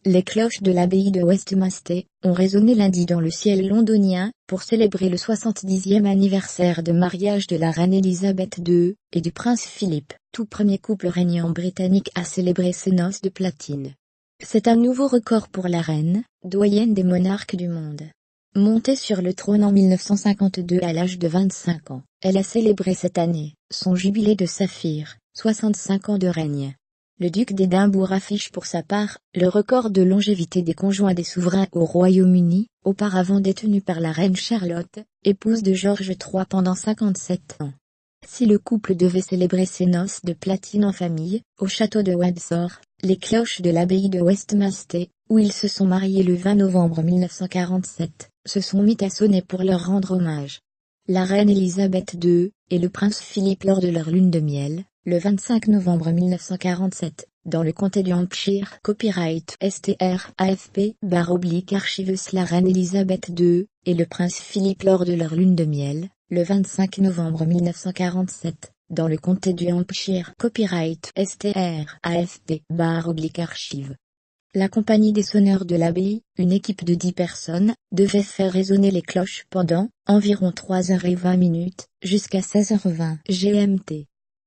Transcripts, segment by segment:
Les cloches de l'abbaye de Westminster ont résonné lundi dans le ciel londonien pour célébrer le 70e anniversaire de mariage de la reine Elisabeth II et du prince Philippe, tout premier couple régnant britannique à célébrer ses noces de platine. C'est un nouveau record pour la reine, doyenne des monarques du monde. Montée sur le trône en 1952 à l'âge de 25 ans, elle a célébré cette année son jubilé de saphir, 65 ans de règne. Le duc d'Édimbourg affiche pour sa part le record de longévité des conjoints des souverains au Royaume-Uni, auparavant détenu par la reine Charlotte, épouse de George III pendant 57 ans. Si le couple devait célébrer ses noces de platine en famille, au château de Windsor, les cloches de l'abbaye de Westminster, où ils se sont mariés le 20 novembre 1947, se sont mis à sonner pour leur rendre hommage. La reine Elisabeth II et le prince Philippe lors de leur lune de miel, le 25 novembre 1947, dans le comté du Hampshire. Copyright STR AFP /archives. La reine Elisabeth II et le prince Philippe lors de leur lune de miel, le 25 novembre 1947, dans le comté du Hampshire. Copyright STR AFP /archives. La compagnie des sonneurs de l'abbaye, une équipe de 10 personnes, devait faire résonner les cloches pendant environ 3h20 jusqu'à 16h20 GMT.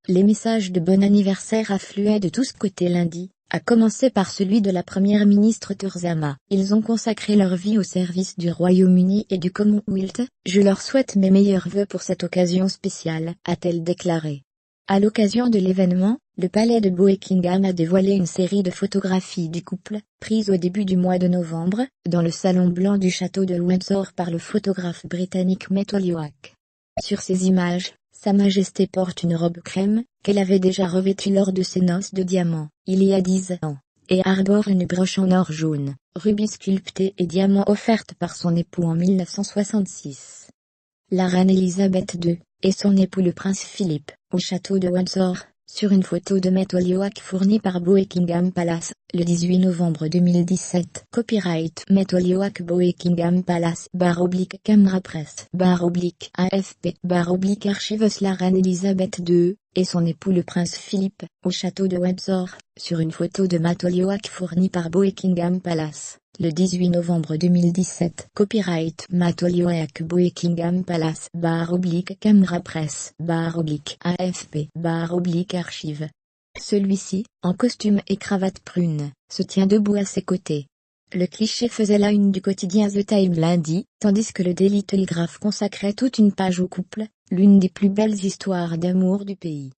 Les messages de bon anniversaire affluaient de tous côtés lundi, à commencer par celui de la première ministre Theresa May. Ils ont consacré leur vie au service du Royaume-Uni et du Commonwealth. Je leur souhaite mes meilleurs vœux pour cette occasion spéciale, a-t-elle déclaré. À l'occasion de l'événement, le palais de Buckingham a dévoilé une série de photographies du couple, prises au début du mois de novembre, dans le salon blanc du château de Windsor par le photographe britannique Matt Holyoake. Sur ces images, Sa Majesté porte une robe crème, qu'elle avait déjà revêtue lors de ses noces de diamant, il y a 10 ans, et arbore une broche en or jaune, rubis sculpté et diamant offerte par son époux en 1966. La reine Elisabeth II, et son époux le prince Philippe, au château de Windsor, sur une photo de Matt Holyoake fournie par Buckingham Palace, le 18 novembre 2017. Copyright Matt Holyoake Buckingham Palace /Camera Press /AFP /Archives. La reine Elisabeth II, et son époux le prince Philippe, au château de Windsor, sur une photo de Matt Holyoake fournie par Buckingham Palace, le 18 novembre 2017. Copyright Matt Holyoake Buckingham Palace /Camera Press /AFP /Archives. Celui-ci, en costume et cravate prune, se tient debout à ses côtés. Le cliché faisait la une du quotidien The Times lundi, tandis que le Daily Telegraph consacrait toute une page au couple, l'une des plus belles histoires d'amour du pays.